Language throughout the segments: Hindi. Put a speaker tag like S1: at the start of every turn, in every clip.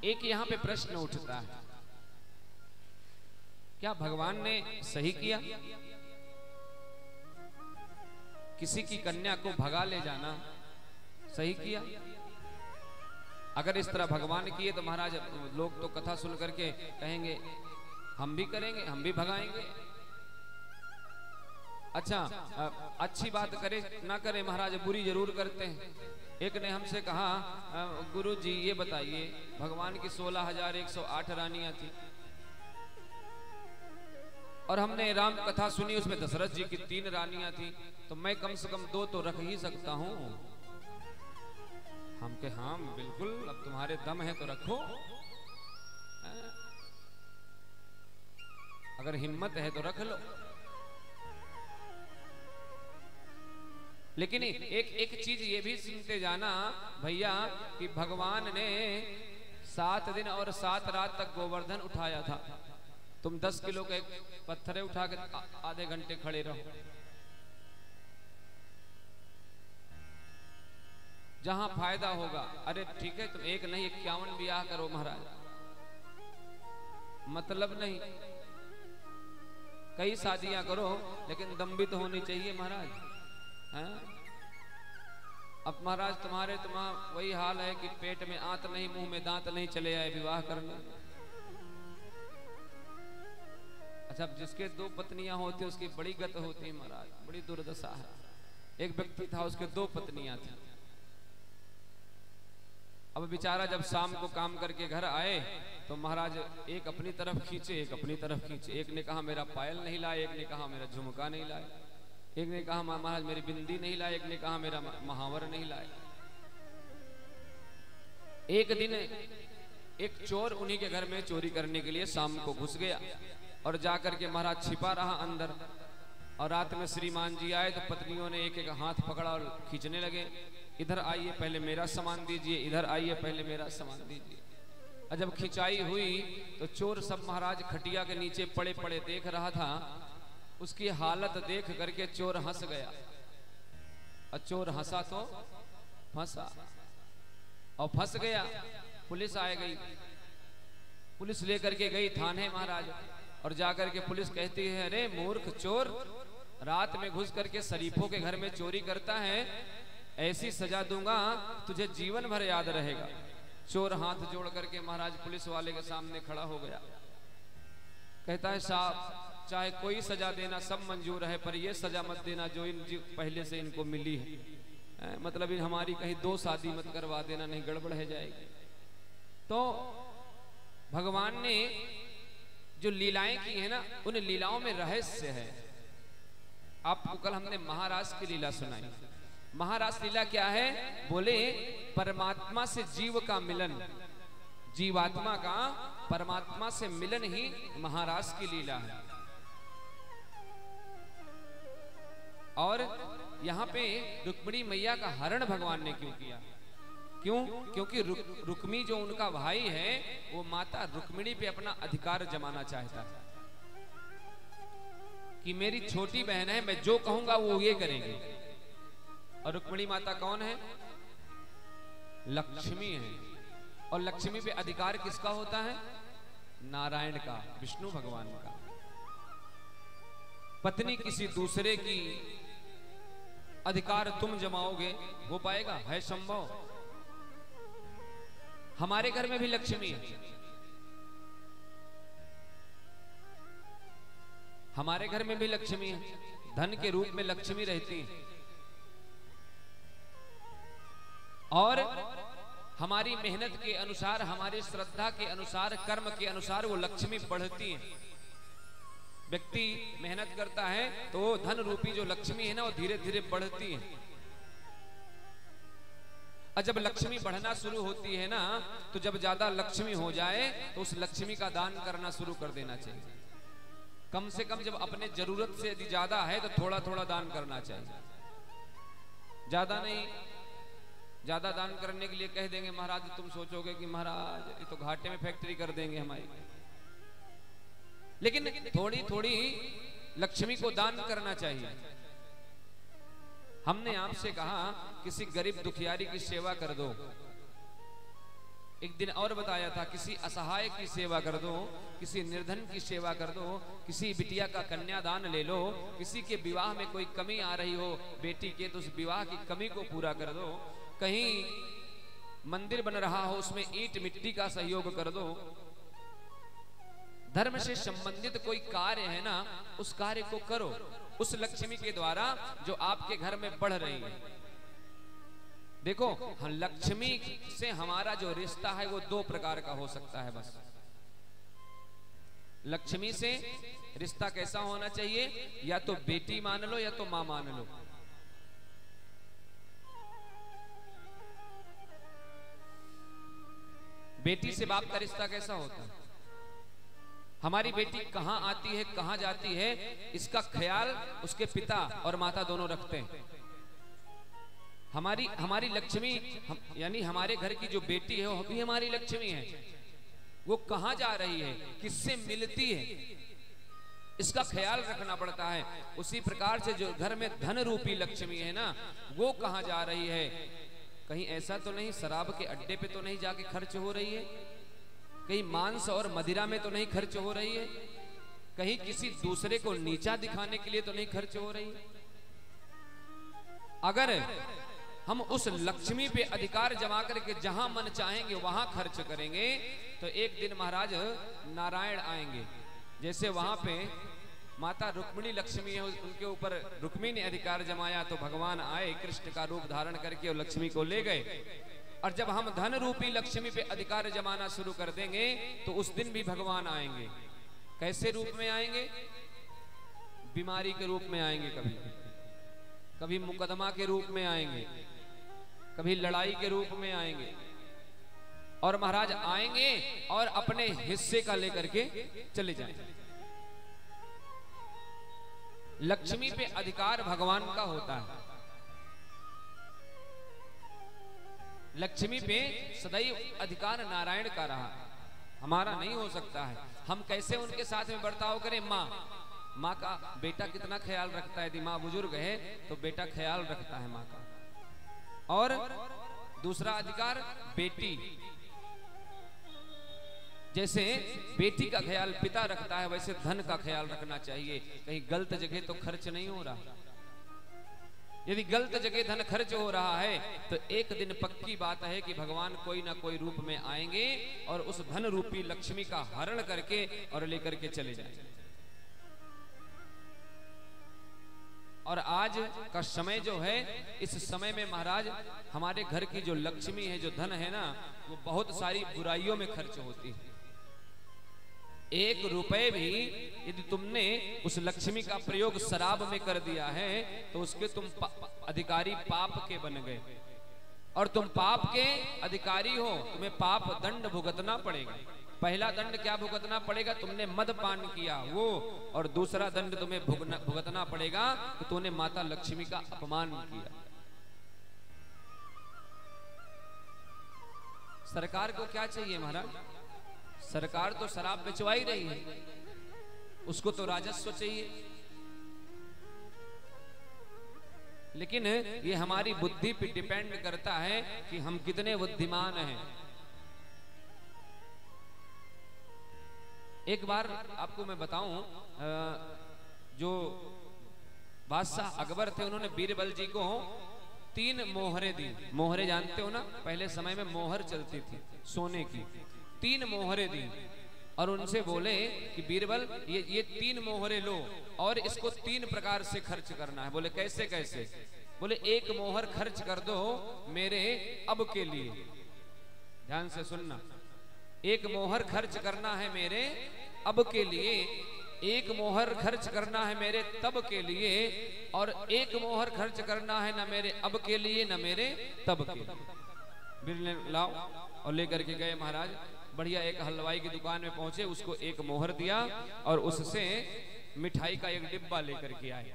S1: एक यहाँ पे प्रश्न उठता है, क्या भगवान ने सही किया? किसी की कन्या को भगा ले जाना सही किया? अगर इस तरह भगवान किए तो महाराज लोग तो कथा सुन करके कहेंगे हम भी करेंगे, हम भी भगाएंगे। अच्छा, अच्छी बात करे ना करे महाराज, बुरी जरूर करते हैं। एक ने हमसे कहा, गुरु जी ये बताइए, भगवान की 16,108 रानियां थी और हमने राम कथा सुनी, उसमें दशरथ जी की 3 रानियां थी, तो मैं कम से कम 2 तो रख ही सकता हूं। हम के हाँ बिल्कुल, अब तुम्हारे दम है तो रखो, अगर हिम्मत है तो रख लो। लेकिन एक चीज ये भी सुनते जाना भैया कि भगवान ने 7 दिन और 7 रात तक गोवर्धन उठाया था। तुम 10 किलो के पत्थरे उठा के आधे घंटे खड़े रहो। जहां फायदा होगा, अरे ठीक है तुम एक नहीं 51 ब्याह करो महाराज, मतलब नहीं, कई शादियां करो, लेकिन दम भी तो होनी चाहिए महाराज। हैं? अब महाराज तुम्हारा वही हाल है कि पेट में आंत नहीं, मुंह में दांत नहीं, चले आए विवाह करने। अच्छा, जिसके 2 पत्नियां होती उसकी बड़ी गत होती है महाराज, बड़ी दुर्दशा है। एक व्यक्ति था, उसके 2 पत्नियां थी। अब बेचारा जब शाम को काम करके घर आए तो महाराज एक अपनी तरफ खींचे, एक अपनी तरफ खींचे। एक ने कहा मेरा पायल नहीं लाए, एक ने कहा मेरा झुमका नहीं लाए, एक ने कहा महाराज मेरी बिंदी नहीं लाए, एक ने कहा मेरा महावर नहीं लाए। एक दिन एक चोर उन्हीं के घर में चोरी करने के लिए शाम को घुस गया और जाकर के महाराज छिपा रहा अंदर। और रात में श्रीमान जी आए तो पत्नियों ने एक एक हाथ पकड़ा और खींचने लगे, इधर आइए पहले मेरा सामान दीजिए, इधर आइए पहले मेरा सामान दीजिए। और जब खिंचाई हुई तो चोर सब महाराज खटिया के नीचे पड़े पड़े देख रहा था। उसकी हालत देख करके चोर हंस गया, और चोर हंसा तो फंसा, और फंस गया। पुलिस आ गई, पुलिस लेकर के गई थाने महाराज, और जाकर के पुलिस कहती है अरे मूर्ख चोर, रात में घुस करके शरीफों के घर में चोरी करता है, ऐसी सजा दूंगा तुझे जीवन भर याद रहेगा। चोर हाथ जोड़ करके महाराज पुलिस वाले के सामने खड़ा हो गया, कहता है साहब चाहे कोई सजा देना सब मंजूर है, पर ये सजा मत देना जो पहले से इनको मिली है, मतलब हमारी कहीं 2 शादी मत करवा देना, नहीं गड़बड़ है जाएगी। तो भगवान ने जो लीलाएं की है ना, उन लीलाओं में रहस्य है। आपको कल हमने महाराज की लीला सुनाई। महाराज लीला क्या है? बोले परमात्मा से जीव का मिलन, जीवात्मा का परमात्मा से मिलन ही महाराज की लीला है। और यहाँ पे रुक्मिणी मैया का हरण भगवान ने क्यों किया? क्यों? क्योंकि रुक्मी जो उनका भाई है वो माता रुक्मिणी पे अपना अधिकार जमाना चाहता है कि मेरी छोटी बहन है, मैं जो कहूंगा वो ये करेंगे। और रुक्मिणी माता कौन है? लक्ष्मी है। और लक्ष्मी पे अधिकार किसका होता है? नारायण का, विष्णु भगवान का। पत्नी किसी दूसरे की अधिकार तुम जमाओगे, हो पाएगा? है संभव? हमारे घर में भी लक्ष्मी है, हमारे घर में भी लक्ष्मी है, धन के रूप में लक्ष्मी रहती है। और हमारी मेहनत के अनुसार, हमारी श्रद्धा के अनुसार, कर्म के अनुसार वो लक्ष्मी बढ़ती है। व्यक्ति मेहनत करता है तो धन रूपी जो लक्ष्मी है ना, वो धीरे धीरे बढ़ती है। और जब लक्ष्मी बढ़ना शुरू होती है ना, तो जब ज्यादा लक्ष्मी हो जाए तो उस लक्ष्मी का दान करना शुरू कर देना चाहिए। कम से कम जब अपने जरूरत से यदि ज्यादा है तो थोड़ा थोड़ा दान करना चाहिए, ज्यादा नहीं। ज्यादा दान करने के लिए कह देंगे महाराज, तुम सोचोगे कि महाराज ये तो घाटे में फैक्ट्री कर देंगे हमारी। लेकिन थोड़ी थोड़ी लक्ष्मी को दान करना चाहिए। हमने आपसे कहा किसी गरीब दुखियारी की सेवा कर दो, एक दिन और बताया था, किसी असहाय की सेवा कर दो, किसी निर्धन की सेवा कर दो, किसी बिटिया का कन्यादान ले लो, किसी के विवाह में कोई कमी आ रही हो बेटी के, तो उस विवाह की कमी को पूरा कर दो। कहीं मंदिर बन रहा हो उसमें ईंट मिट्टी का सहयोग कर दो। धर्म से संबंधित कोई कार्य है ना, उस कार्य को करो, उस लक्ष्मी के द्वारा जो आपके घर में बढ़ रही है। देखो, लक्ष्मी से हमारा जो रिश्ता है वो दो प्रकार का हो सकता है बस। लक्ष्मी से रिश्ता कैसा होना चाहिए, या तो बेटी मान लो या तो मां मान लो। बेटी से बाप का रिश्ता कैसा होता है? हमारी बेटी कहां आती है कहां जाती है इसका ख्याल उसके पिता और माता दोनों रखते हैं। हमारी लक्ष्मी यानी हमारे घर की जो बेटी है वो भी हमारी लक्ष्मी है। वो कहां जा रही है, किससे मिलती है, इसका ख्याल रखना पड़ता है। उसी प्रकार से जो घर में धन रूपी लक्ष्मी है ना, वो कहां जा रही है, कहीं ऐसा तो नहीं शराब के अड्डे पे तो नहीं जाके खर्च हो रही है, कहीं मांस और मदिरा में तो नहीं खर्च हो रही है, कहीं किसी दूसरे को नीचा दिखाने के लिए तो नहीं खर्च हो रही है। अगर हम उस लक्ष्मी पे अधिकार जमा करके जहां मन चाहेंगे वहां खर्च करेंगे तो एक दिन महाराज नारायण आएंगे। जैसे वहां पे माता रुक्मिणी लक्ष्मी है, उनके ऊपर रुक्मिणी ने अधिकार जमाया तो भगवान आए कृष्ण का रूप धारण करके और लक्ष्मी को ले गए। और जब हम धन रूपी लक्ष्मी पे अधिकार जमाना शुरू कर देंगे तो उस दिन भी भगवान आएंगे। कैसे रूप में आएंगे? बीमारी के रूप में आएंगे, कभी मुकदमा के रूप में आएंगे, कभी लड़ाई के रूप में आएंगे। और महाराज आएंगे और अपने हिस्से का लेकर के चले जाएंगे। लक्ष्मी पे अधिकार भगवान का होता है। लक्ष्मी पे सदैव अधिकार नारायण का रहा, हमारा नहीं हो सकता है। हम कैसे उनके साथ में बर्ताव करें? माँ का बेटा कितना ख्याल रखता है, यदि माँ बुजुर्ग है तो बेटा ख्याल रखता है माँ का। और दूसरा अधिकार बेटी, जैसे बेटी का ख्याल पिता रखता है वैसे धन का ख्याल रखना चाहिए। कहीं गलत जगह तो खर्च नहीं हो रहा। यदि गलत जगह धन खर्च हो रहा है तो एक दिन पक्की बात है कि भगवान कोई ना कोई रूप में आएंगे और उस धन रूपी लक्ष्मी का हरण करके और लेकर के चले जाएंगे। और आज का समय जो है, इस समय में महाराज हमारे घर की जो लक्ष्मी है, जो धन है ना, वो बहुत सारी बुराइयों में खर्च होती है। 1 रुपए भी यदि तुमने उस लक्ष्मी का प्रयोग शराब में कर दिया है तो उसके तुम अधिकारी पाप के बन गए। और तुम पाप के अधिकारी हो, तुम्हें पाप दंड भुगतना पड़ेगा। पहला दंड क्या भुगतना पड़ेगा? तुमने मदपान किया वो। और दूसरा दंड तुम्हें भुगतना पड़ेगा कि तूने माता लक्ष्मी का अपमान किया। सरकार को क्या चाहिए महाराज? सरकार तो शराब बेचवा ही रही है, उसको तो राजस्व चाहिए। लेकिन ये हमारी बुद्धि पे डिपेंड करता है कि हम कितने बुद्धिमान हैं। एक बार आपको मैं बताऊं, जो बादशाह अकबर थे उन्होंने बीरबल जी को 3 मोहरें दी। मोहरें जानते हो ना, पहले समय में मोहर चलती थी सोने की। 3 मोहरें दी और उनसे बोले कि बीरबल ये 3 मोहरें लो और इसको 3 प्रकार से खर्च करना है। बोले कैसे कैसे? बोले 1 मोहर खर्च कर दो मेरे अब के लिए। ध्यान से सुनना, 1 मोहर खर्च करना है मेरे अब के लिए, 1 मोहर खर्च करना है मेरे तब के लिए, और 1 मोहर खर्च करना है ना मेरे अब के लिए ना मेरे तब के लिए। बिरले लाओ और लेकर के गए महाराज। बढ़िया एक हलवाई की दुकान में पहुंचे, उसको 1 मोहर दिया और उससे मिठाई का 1 डिब्बा लेकर के आए।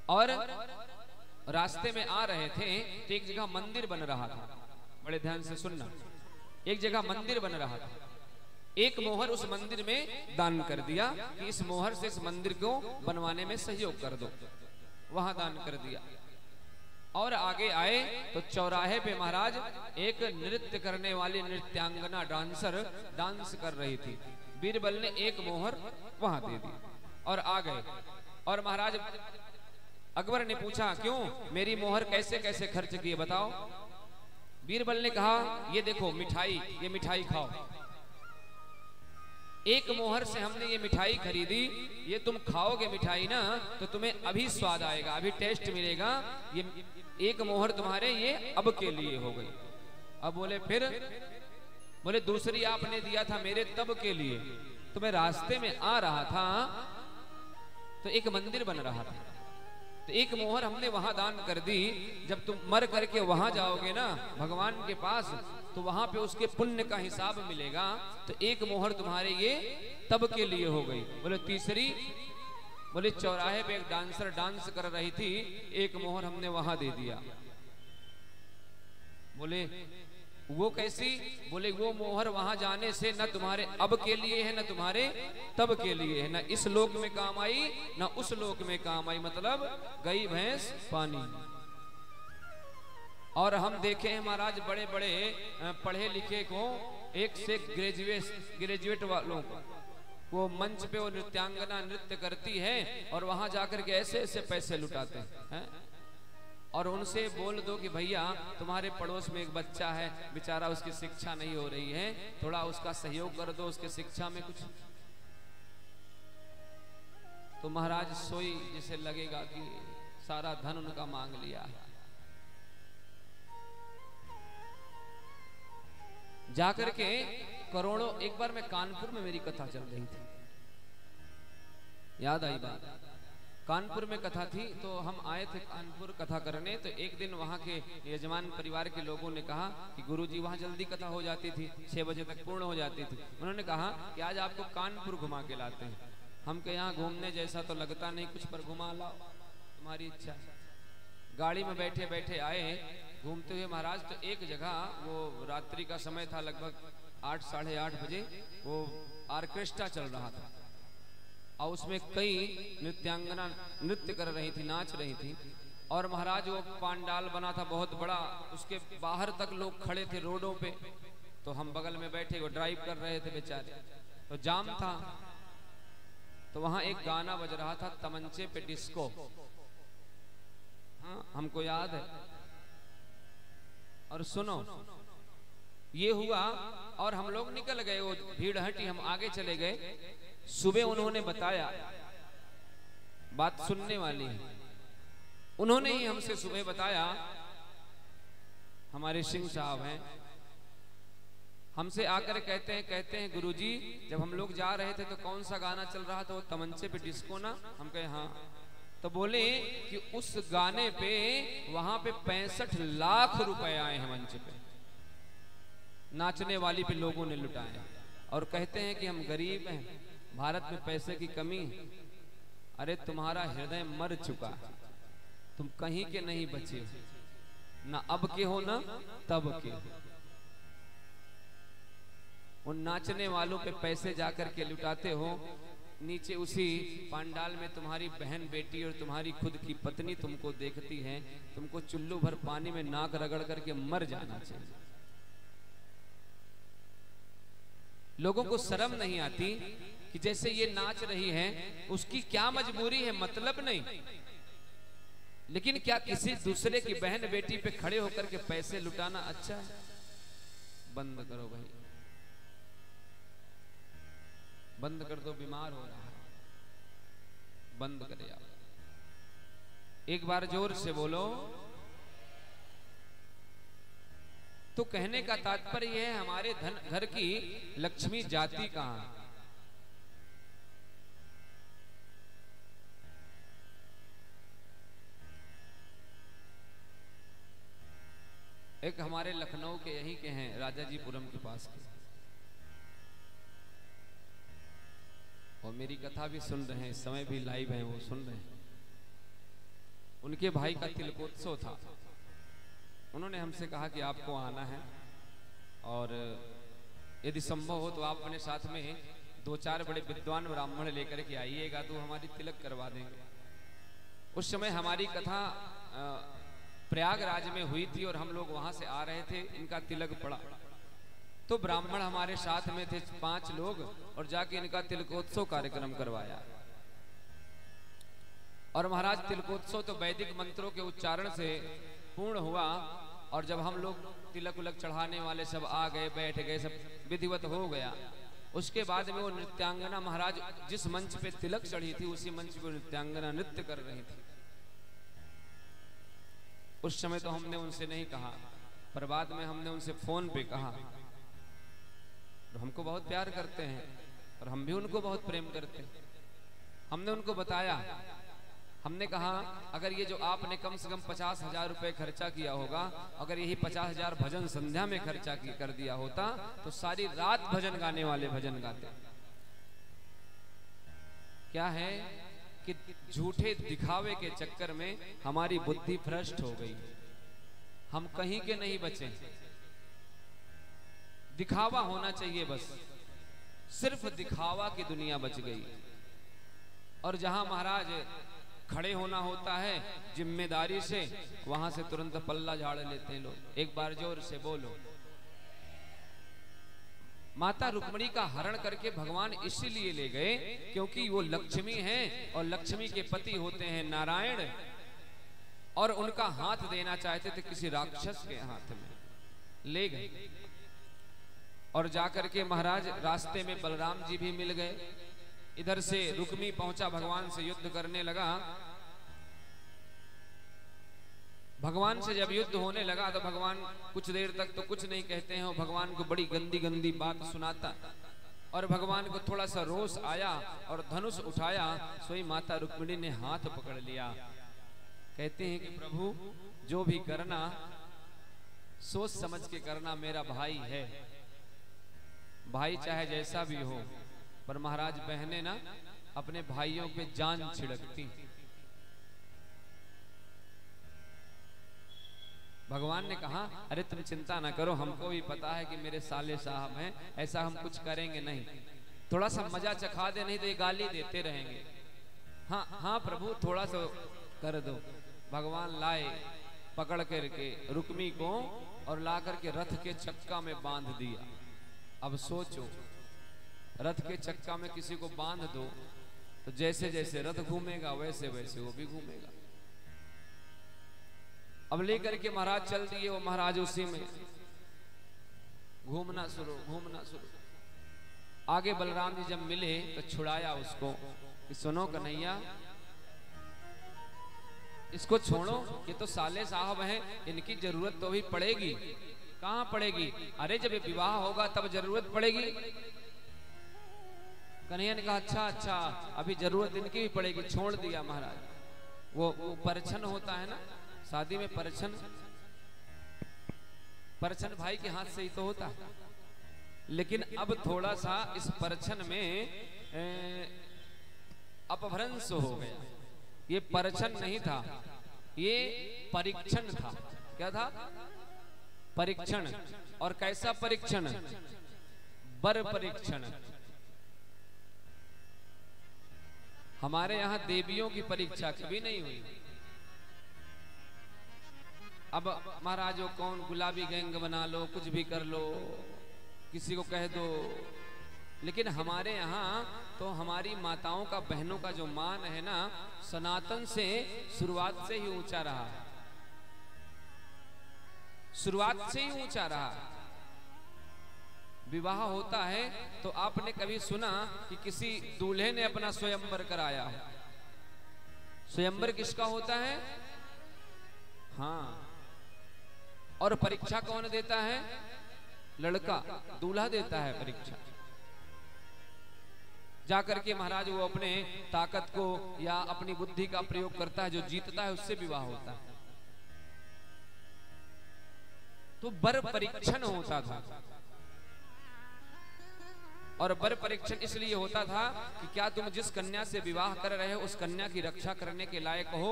S1: और रास्ते में आ रहे थे तो एक जगह मंदिर बन रहा था। बड़े ध्यान से सुनना, एक जगह मंदिर बन रहा था। 1 मोहर उस मंदिर में दान कर दिया कि इस मोहर से इस मंदिर को बनवाने में सहयोग कर दो। वहां दान कर दिया। और आगे आए तो चौराहे पे महाराज एक नृत्य करने वाली नृत्यांगना डांसर डांस कर रही थी। बीरबल ने एक मोहर वहां दे दी और आ गए। और महाराज अकबर ने पूछा, क्यों मेरी मोहर कैसे कैसे खर्च किए बताओ। बीरबल ने कहा, ये देखो मिठाई, ये मिठाई खाओ। एक मोहर से हमने ये मिठाई खरीदी, ये तुम खाओगे मिठाई ना तो तुम्हें अभी स्वाद आएगा, अभी टेस्ट मिलेगा। ये एक मोहर तुम्हारे ये अब के लिए हो गई। अब बोले फिर? बोले दूसरी आपने दिया था मेरे तब के लिए। तो मैं रास्ते में आ रहा था तो एक मंदिर बन रहा था, तो एक मोहर हमने वहां दान कर दी। जब तुम मर करके वहां जाओगे ना भगवान के पास, तो वहां पे उसके पुण्य का हिसाब मिलेगा। तो एक मोहर तुम्हारे ये तब के लिए हो गई। बोले तीसरी? बोले चौराहे पे एक डांसर डांस कर रही थी, एक मोहर हमने वहां दे दिया। बोले वो कैसी? बोले वो मोहर वहां जाने से न तुम्हारे अब के लिए है न तुम्हारे तब के लिए है, न इस लोक में काम आई न उस लोक में काम आई, मतलब गई भैंस पानी। और हम देखे हैं महाराज बड़े बड़े पढ़े लिखे को, एक से ग्रेजुएट वालों को, वो मंच पे वो नृत्यांगना नृत्य करती है और वहां जाकर के ऐसे ऐसे पैसे लुटाते हैं। और उनसे बोल दो कि भैया तुम्हारे पड़ोस में एक बच्चा है, बेचारा उसकी शिक्षा नहीं हो रही है, थोड़ा उसका सहयोग कर दो उसके शिक्षा में कुछ। तो महाराज सोई जिसे लगेगा कि सारा धन उनका मांग लिया है। जाकर के करोड़ों, एक बार मैं कानपुर में मेरी कथा चल रही थी, याद आई बात, कानपुर में कथा थी। तो हम आए थे कानपुर कथा करने। तो एक दिन वहाँ के यजमान परिवार के लोगों ने कहा कि गुरुजी वहाँ जल्दी कथा हो जाती थी, 6 बजे तक पूर्ण हो जाती थी। उन्होंने कहा कि आज आपको कानपुर घुमा के लाते हैं। हम के यहाँ घूमने जैसा तो लगता नहीं कुछ, पर घुमा लाओ, तुम्हारी इच्छा। गाड़ी में बैठे बैठे आए घूमते हुए महाराज। तो एक जगह वो रात्रि का समय था, लगभग 8 साढ़े 8 बजे, वो ऑर्केस्ट्रा चल रहा था और उसमें कई नृत्यांगना नृत्य कर रही थी, नाच रही थी। और महाराज वो पांडाल बना था बहुत बड़ा, उसके बाहर तक लोग खड़े थे रोडों पे। तो हम बगल में बैठे, वो ड्राइव कर रहे थे बेचारे, तो जाम था। तो वहां एक गाना बज रहा था, तमंचे पे डिस्को। हाँ, हमको याद है। और सुनो, ये हुआ और हम लोग निकल गए, वो भीड़ हटी, हम आगे चले गए। सुबह उन्होंने बताया, बात सुनने वाली है, उन्होंने ही हमसे सुबह बताया, हमारे सिंह साहब हैं, हमसे आकर कहते हैं गुरुजी जब हम लोग जा रहे थे तो कौन सा गाना चल रहा था? वो तमंचे पे डिस्को ना? हम कहे हाँ। तो बोले कि उस गाने पे वहां पे 65 लाख रुपए आए हैं मंच पे, नाचने वाली पे लोगों ने लुटाए। और कहते हैं कि हम गरीब हैं, भारत में पैसे की कमी। अरे तुम्हारा हृदय मर चुका है, तुम कहीं के नहीं बचे हो, ना अब के हो ना तब के हो। उन नाचने वालों पे पैसे जाकर के लुटाते हो, नीचे उसी पांडाल में तुम्हारी बहन बेटी और तुम्हारी खुद की पत्नी तुमको देखती है, तुमको चुल्लू भर पानी में नाक रगड़ करके मर जाना चाहिए। लोगों को शर्म नहीं आती कि जैसे ये नाच रही है, उसकी क्या मजबूरी है, मतलब नहीं, लेकिन क्या किसी दूसरे की बहन बेटी पे खड़े होकर के पैसे लुटाना अच्छा है? बंद करो भाई, बंद कर दो, बीमार हो रहा है, बंद करे आप। एक बार जोर से बोलो। तो कहने का तात्पर्य है, हमारे घर की लक्ष्मी जाति कहां? एक हमारे लखनऊ के यहीं के हैं, राजाजीपुरम के पास के, और मेरी कथा भी सुन रहे हैं, इस समय भी लाइव हैं, वो सुन रहे हैं। उनके भाई का तिलकोत्सव था, उन्होंने हमसे कहा कि आपको आना है और यदि संभव हो तो आप अपने साथ में 2-4 बड़े विद्वान ब्राह्मण लेकर के आइएगा तो हमारी तिलक करवा देंगे। उस समय हमारी कथा प्रयागराज में हुई थी और हम लोग वहां से आ रहे थे, इनका तिलक पड़ा तो ब्राह्मण हमारे साथ में थे 5 लोग और जाके इनका तिलकोत्सव कार्यक्रम करवाया। और महाराज तिलकोत्सव तो वैदिक मंत्रों के उच्चारण से पूर्ण हुआ और जब हम लोग तिलक उलक चढ़ाने वाले सब आ गए, बैठ गए, सब विधिवत हो गया, उसके बाद में वो नृत्यांगना महाराज जिस मंच पे तिलक चढ़ी थी उसी मंच पे नृत्यांगना नृत्य कर रही थी। उस समय तो हमने उनसे नहीं कहा, पर बाद में हमने उनसे फोन पे कहा। तो हमको बहुत प्यार करते हैं और हम भी उनको बहुत प्रेम करते हैं। हमने उनको बताया, हमने कहा अगर ये जो आपने कम से कम 50,000 रुपए खर्चा किया होगा, अगर यही 50,000 भजन संध्या में खर्चा कर दिया होता तो सारी रात भजन गाने वाले भजन गाते। क्या है कि झूठे दिखावे के चक्कर में हमारी बुद्धि भ्रष्ट हो गई, हम कहीं के नहीं बचे। दिखावा होना चाहिए, बस सिर्फ दिखावा की दुनिया बच गई। और जहां महाराज खड़े होना होता है जिम्मेदारी से, वहां से तुरंत पल्ला झाड़ लेते हैं लोग। एक बार जोर से बोलो। माता रुक्मिणी का हरण करके भगवान इसीलिए ले गए क्योंकि वो लक्ष्मी हैं और लक्ष्मी के पति होते हैं नारायण, और उनका हाथ देना चाहते थे किसी राक्षस के हाथ में, ले गए। और जाकर के महाराज रास्ते में बलराम जी भी मिल गए। इधर से रुक्मी पहुंचा, भगवान से युद्ध करने लगा। भगवान से जब युद्ध होने लगा तो भगवान कुछ देर तक तो कुछ नहीं कहते हैं, भगवान को बड़ी गंदी गंदी बात सुनाता। और भगवान को थोड़ा सा रोष आया और धनुष उठाया, सोई माता रुक्मिणी ने हाथ पकड़ लिया। कहते हैं कि प्रभु जो भी करना सोच समझ के करना, मेरा भाई है, भाई चाहे जैसा भी हो। पर महाराज बहनें ना अपने भाइयों पे जान छिड़कती। भगवान ने कहा अरे तुम चिंता ना करो, हमको भी पता है कि मेरे साले साहब हैं, ऐसा हम कुछ करेंगे नहीं, थोड़ा सा मजा चखा दे, नहीं तो ये गाली देते रहेंगे। हाँ हाँ प्रभु थोड़ा सा कर दो। भगवान लाए पकड़ करके रुक्मी को और ला करके रथ के चक्का में बांध दिया। अब सोचो, रथ के चक्का में किसी को बांध दो तो जैसे जैसे रथ घूमेगा वैसे वैसे वो भी घूमेगा। अब लेकर के महाराज चल दिए, वो महाराज उसी में घूमना शुरू। आगे बलराम जी जब मिले तो छुड़ाया उसको कि सुनो कन्हैया, इसको छोड़ो, ये तो साले साहब हैं, इनकी जरूरत तो भी पड़ेगी। कहां पड़ेगी? अरे जब विवाह होगा तब जरूरत पड़ेगी। कन्हैया ने कहा अच्छा अच्छा, अभी जरूरत इनकी भी पड़ेगी। छोड़ दिया महाराज। वो परछन होता है ना शादी में, परछन भाई के हाथ से ही तो होता है। लेकिन अब थोड़ा सा इस परछन में अपभ्रंश हो गया। ये परछन नहीं था, ये परीक्षण था। क्या था? परीक्षण। और कैसा परीक्षण? बर परीक्षण। हमारे यहां देवियों की परीक्षा कभी नहीं हुई। अब महाराज वो कौन गुलाबी गैंग बना लो, कुछ भी कर लो, किसी को कह दो, लेकिन हमारे यहाँ तो हमारी माताओं का, बहनों का जो मान है ना, सनातन से शुरुआत से ही ऊंचा रहा, शुरुआत से ही ऊंचा रहा। विवाह होता है तो आपने कभी सुना कि किसी दूल्हे ने अपना स्वयंवर कराया है? स्वयंवर किसका होता है? हाँ। और परीक्षा कौन देता है? लड़का, दूल्हा देता है परीक्षा। जाकर के महाराज वो अपने ताकत को या अपनी बुद्धि का प्रयोग करता है, जो जीतता है उससे विवाह होता है। तो बर परीक्षण होता था। और बर परीक्षण इसलिए होता था कि क्या तुम जिस कन्या से विवाह कर रहे हो उस कन्या की रक्षा करने के लायक हो?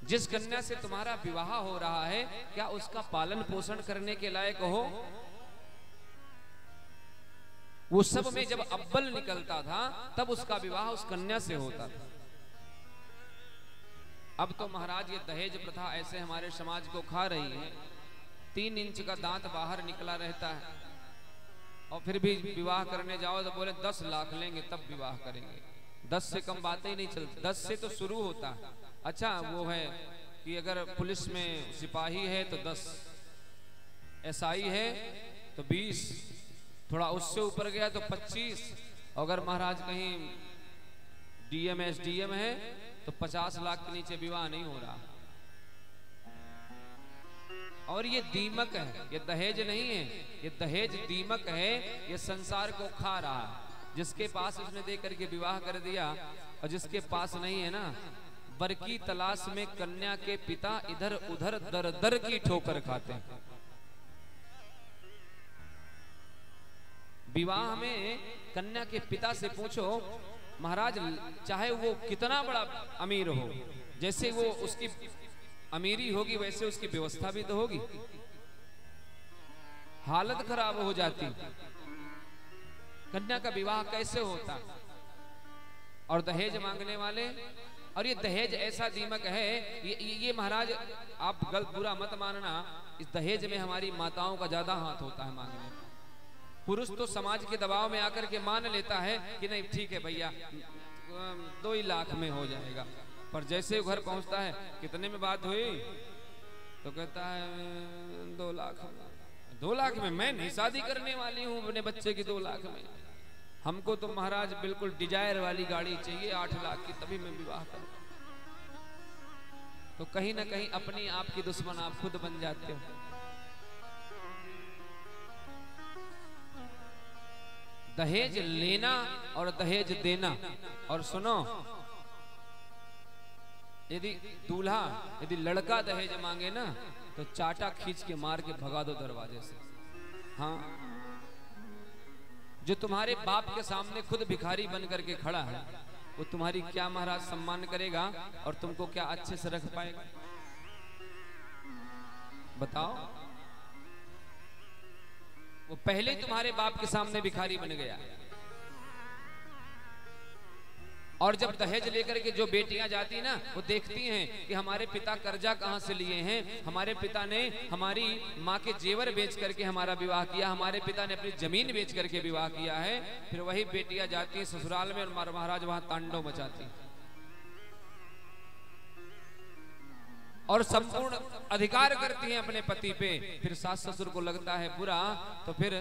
S1: जिस कन्या से तुम्हारा विवाह हो रहा है क्या उसका पालन पोषण करने के लायक हो? वो सब में जब अव्वल निकलता था तब उसका विवाह उस कन्या से होता था। अब तो महाराज ये दहेज प्रथा ऐसे हमारे समाज को खा रही है, 3 इंच का दांत बाहर निकला रहता है और फिर भी विवाह करने जाओ तो बोले 10 लाख लेंगे तब विवाह करेंगे। 10 से कम बातें ही नहीं चलती। 10 से तो शुरू होता है। अच्छा वो है कि अगर पुलिस में सिपाही है तो 10, एसआई है तो 20, थोड़ा उससे ऊपर गया तो 25, अगर महाराज कहीं डीएम एसडीएम है तो 50 लाख के नीचे विवाह नहीं हो रहा। और ये दीमक है, ये दहेज नहीं है, ये दहेज दीमक है, ये संसार को खा रहा है। जिसके पास उसने दे करके विवाह कर दिया और जिसके पास नहीं है ना, वर की तलाश में कन्या के पिता इधर उधर दर दर की ठोकर खाते हैं। विवाह में कन्या के पिता से पूछो महाराज, चाहे वो कितना बड़ा अमीर हो, जैसे वो उसकी अमीरी होगी वैसे उसकी व्यवस्था भी तो होगी। हालत खराब हो जाती, कन्या का विवाह कैसे होता। और दहेज मांगने वाले, और ये दहेज ऐसा दीमक है, ये महाराज आप गलत बुरा मत मानना, इस दहेज में हमारी माताओं का ज्यादा हाथ होता है मांगने। पुरुष तो समाज के दबाव में आकर के मान लेता है कि नहीं ठीक है भैया 2 ही लाख में हो जाएगा, पर जैसे घर पहुंचता है कितने में बात हुई तो कहता है 2 लाख में। 2 लाख में मैं नहीं शादी करने वाली हूं अपने बच्चे की 2 लाख में। हमको तो महाराज बिल्कुल डिजायर वाली गाड़ी चाहिए 8 लाख की, तभी मैं विवाह करूं। तो कहीं ना कहीं अपनी आपकी दुश्मन आप खुद बन जाते हो। दहेज लेना और दहेज देना। और सुनो, यदि दूल्हा यदि लड़का दहेज मांगे ना तो चाटा खींच के मार के भगा दो दरवाजे से। हाँ, जो तुम्हारे बाप के सामने खुद भिखारी बन करके खड़ा है वो तुम्हारी क्या महाराज सम्मान करेगा और तुमको क्या अच्छे से रख पाएगा बताओ। वो पहले ही तुम्हारे बाप के सामने भिखारी बन गया। और जब दहेज लेकर के जो बेटियां जाती ना, वो देखती हैं कि हमारे पिता कर्जा कहां से लिए हैं, हमारे पिता ने हमारी माँ के जेवर बेच करके हमारा विवाह किया, हमारे पिता ने अपनी जमीन बेच करके विवाह किया है। फिर वही बेटियां जाती हैं ससुराल में और महाराज वहां तांडव मचाती और संपूर्ण अधिकार करती हैं अपने पति पे। फिर सास ससुर को लगता है बुरा, तो फिर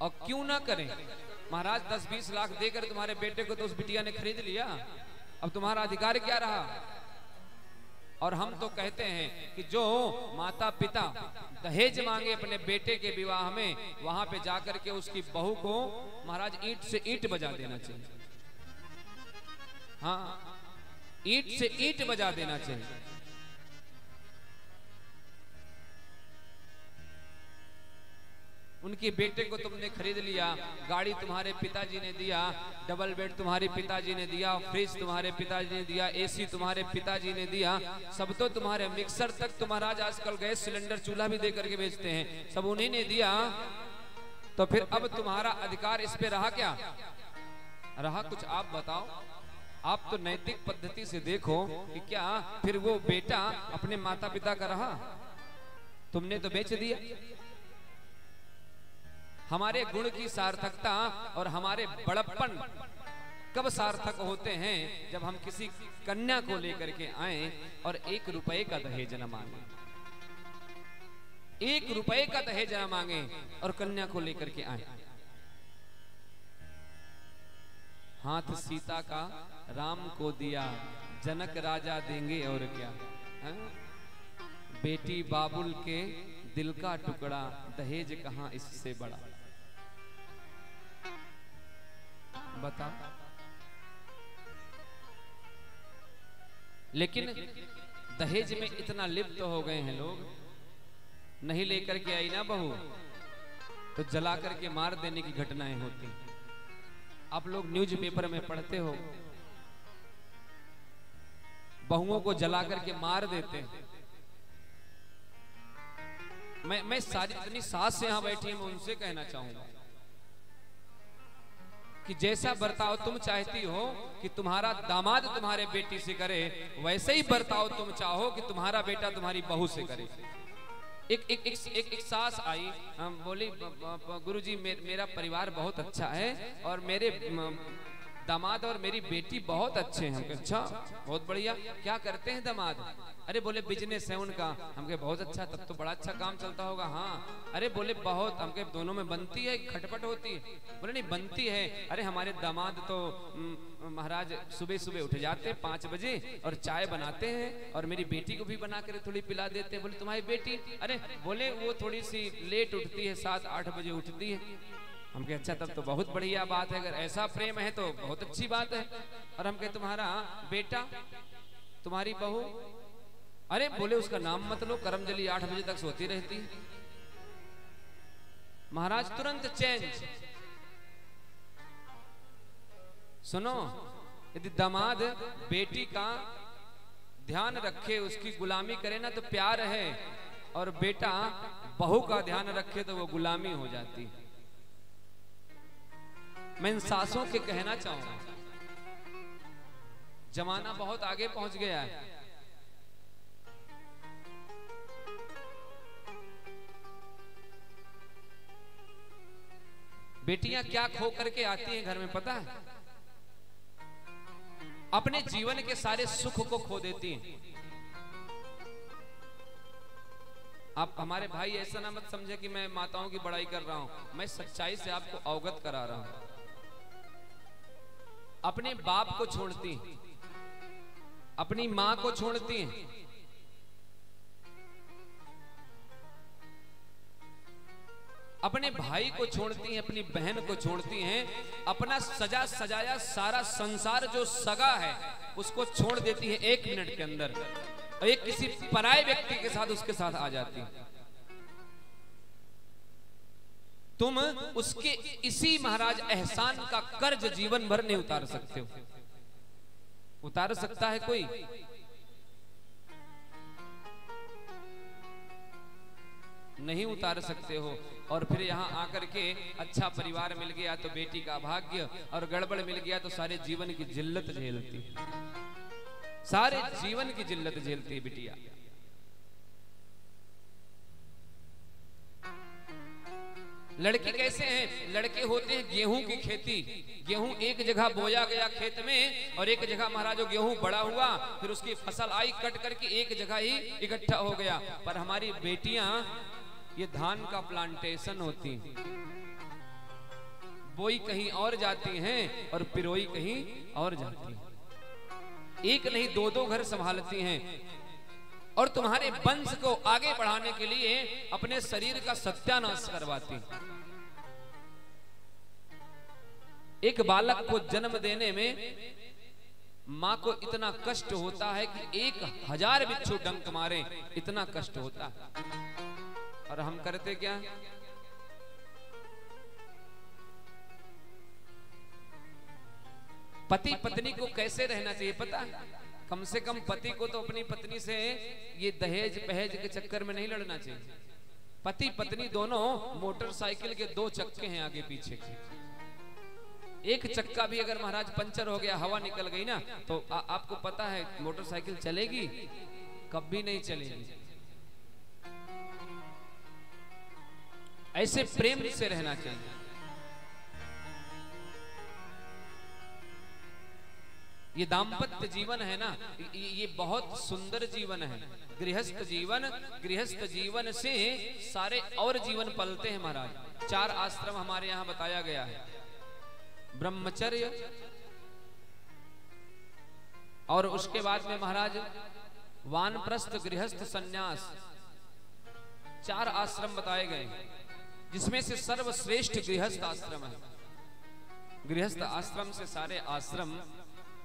S1: और क्यों ना करें महाराज। 10-20 लाख देकर तुम्हारे बेटे को तो उस बिटिया ने खरीद लिया, अब तुम्हारा अधिकार क्या रहा। और हम तो कहते हैं कि जो माता पिता दहेज मांगे अपने बेटे के विवाह में, वहां पे जाकर के उसकी बहू को महाराज ईंट से ईंट बजा देना चाहिए। हाँ, ईंट से ईंट बजा देना चाहिए। उनके बेटे को तुमने खरीद लिया, गाड़ी तुम्हारे पिताजी ने दिया, डबल बेड तुम्हारे पिताजी ने दिया, फ्रिज तुम्हारे पिताजी ने दिया, एसी तुम्हारे पिताजी ने दिया, सब तो तुम्हारे, मिक्सर तक तो महाराज आजकल गैस सिलेंडर चूल्हा भी दे करके बेचते हैं, सब उन्हीं ने दिया। तो फिर अब तुम्हारा अधिकार इस पे रहा क्या? रहा कुछ आप बताओ। आप तो नैतिक पद्धति से देखो कि क्या फिर वो बेटा अपने माता पिता का रहा? तुमने तो बेच दिया। हमारे गुण की सार्थकता और हमारे बड़प्पन कब सार्थक होते हैं? जब हम किसी कन्या को लेकर के आए और 1 रुपए का दहेज न मांगे, 1 रुपए का दहेज न मांगे और कन्या को लेकर के आए। हाथ सीता का राम को दिया, जनक राजा देंगे और क्या। हा? बेटी बाबुल के दिल का टुकड़ा, दहेज कहां इससे बड़ा। बता। लेकिन दहेज में इतना लिप्त हो गए हैं लोग, नहीं लेकर के आई ना बहू तो जला करके मार देने की घटनाएं होती। आप लोग न्यूज़पेपर में पढ़ते हो, बहुओं को जला करके मार देते हैं। मैं सारी इतनी सास से यहां बैठी है, मैं उनसे कहना चाहूंगा कि जैसा बर्ताव तुम चाहती हो कि तुम्हारा दामाद तुम्हारे बेटी से करे, वैसे ही बर्ताव तुम चाहो कि तुम्हारा बेटा तुम्हारी बहू से करे। एक सास आई, बोली गुरुजी मेरा परिवार बहुत अच्छा है और मेरे दामाद और मेरी बेटी बहुत अच्छे हैं। अच्छा, बहुत बढ़िया, क्या करते हैं दामाद? अरे बोले बिजनेस है उनका। हमके बहुत अच्छा, तब तो बड़ा अच्छा काम चलता होगा। हाँ। अरे बोले बहुत, हमके दोनों में बनती है, खटपट होती है? बोले नहीं बनती है। अरे हमारे दामाद तो महाराज सुबह सुबह उठ जाते हैं 5 बजे और चाय बनाते हैं और मेरी बेटी को भी बना कर थोड़ी पिला देते हैं। बोले तुम्हारी बेटी? अरे बोले वो थोड़ी सी लेट उठती है, 7-8 बजे उठती है। हम कहे अच्छा, तब तो बहुत बढ़िया बात है, अगर ऐसा प्रेम है तो बहुत अच्छी बात है। और हम कहे तुम्हारा बेटा, तुम्हारी बहू? अरे बोले उसका नाम मत लो, करमजली 8 बजे तक सोती रहती है। महाराज तुरंत चेंज। सुनो, यदि दामाद बेटी का ध्यान रखे, उसकी गुलामी करे ना तो प्यार है, और बेटा बहू का ध्यान रखे तो वो गुलामी हो जाती है। मैं इन सासों के कहना चाहूंगा, जमाना बहुत आगे पहुंच गया है। बेटियां क्या खो करके आती हैं घर में पता है? अपने जीवन के सारे सुख को खो देती हैं। आप हमारे भाई ऐसा ना मत समझे कि मैं माताओं की बड़ाई कर रहा हूं, मैं सच्चाई से आपको अवगत करा रहा हूं। अपने बाप को छोड़ती, अपनी मां को छोड़ती हैं, अपने भाई को छोड़ती हैं, अपनी बहन को छोड़ती हैं, अपना सजा सजाया सारा संसार जो सगा है उसको छोड़ देती है 1 मिनट के अंदर, और एक किसी पराये व्यक्ति के साथ उसके साथ आ जाती है। तुम उसके इसी महाराज एहसान का कर्ज जीवन भर नहीं उतार सकते हो। उतार सकता है कोई? नहीं उतार सकते हो। और फिर यहाँ आकर के अच्छा परिवार मिल गया तो बेटी का भाग्य, और गड़बड़ मिल गया तो सारे जीवन की जिल्लत झेलती, सारे जीवन की जिल्लत झेलती है बिटिया। लड़के कैसे हैं? लड़के होते हैं गेहूं की खेती, गेहूं एक जगह बोया गया खेत में, और एक जगह महाराज गेहूं बड़ा हुआ, फिर उसकी फसल आई कट करके एक जगह ही इकट्ठा हो गया। पर हमारी बेटियां ये धान का प्लांटेशन होती, बोई कहीं और जाती हैं और पिरोई कहीं और जाती हैं। एक नहीं 2-2 घर संभालती हैं, और तुम्हारे वंश को आगे बढ़ाने के लिए अपने शरीर का सत्यानाश करवाती। एक बालक को जन्म देने में मां को इतना कष्ट होता है कि 1000 बिच्छू डंक मारे, इतना कष्ट होता है। और हम करते क्या? पति पत्नी को कैसे रहना चाहिए पता है? कम से कम पति को तो अपनी पत्नी से ये दहेज पहेज के चक्कर में नहीं लड़ना चाहिए। पति पत्नी दोनों मोटरसाइकिल के 2 चक्के हैं आगे पीछे के। एक चक्का भी अगर महाराज पंचर हो गया, हवा निकल गई ना, तो आपको पता है मोटरसाइकिल चलेगी? कभी नहीं चलेगी। ऐसे प्रेम से रहना चाहिए। ये दाम्पत्य जीवन है ना, ये बहुत सुंदर जीवन है। गृहस्थ जीवन से सारे और जीवन पलते हैं महाराज। 4 आश्रम हमारे यहाँ बताया गया है, ब्रह्मचर्य, और उसके बाद में महाराज वानप्रस्थ, गृहस्थ, सन्यास, 4 आश्रम बताए गए, जिसमें से सर्वश्रेष्ठ गृहस्थ आश्रम है। गृहस्थ आश्रम से सारे आश्रम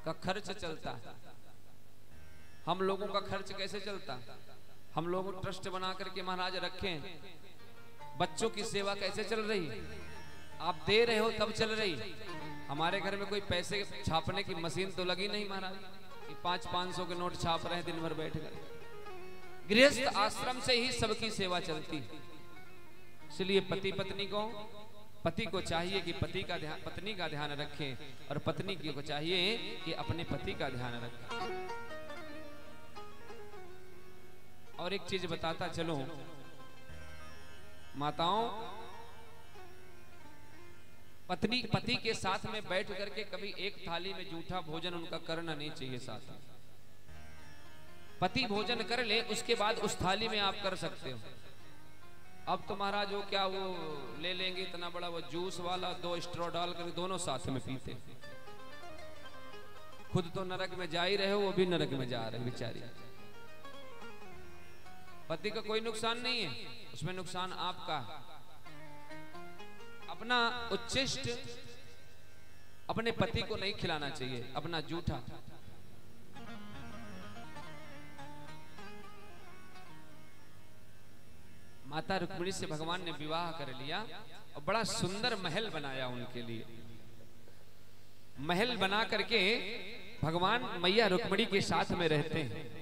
S1: का खर्च चलता है। हम लोगों का खर्च कैसे चलता है? हम लोग ट्रस्ट बना करके महाराज रखें। बच्चों की सेवा कैसे चल रही? आप दे रहे हो तब चल रही। हमारे घर में कोई पैसे छापने की मशीन तो लगी नहीं महाराज कि 500-500 के नोट छाप रहे हैं दिन भर बैठ कर। गृहस्थ आश्रम से ही सबकी सेवा चलती है। इसलिए पति पत्नी को पति को चाहिए कि पति का ध्यान, पत्नी का ध्यान रखे, और पत्नी को चाहिए कि अपने पति का ध्यान रखे। और एक चीज बताता चलो माताओं, पत्नी पति के साथ में बैठ करके कभी एक थाली में जूठा भोजन उनका करना नहीं चाहिए। साथ में पति भोजन कर ले, उसके बाद उस थाली में आप कर सकते हो। अब तुम्हारा जो क्या वो ले लेंगे इतना बड़ा वो जूस वाला, 2 स्ट्रॉ डाल कर दोनों साथ में पीते, खुद तो नरक में जा ही रहे हो, वो भी नरक में जा रहे बेचारी। पति का कोई नुकसान नहीं है, उसमें नुकसान आपका। अपना उच्छिष्ट अपने पति को नहीं खिलाना चाहिए, अपना जूठा। माता रुक्मिणी से भगवान ने विवाह कर लिया और बड़ा सुंदर महल बनाया उनके लिए। महल बना करके भगवान मैया रुक्मिणी के साथ में रहते हैं।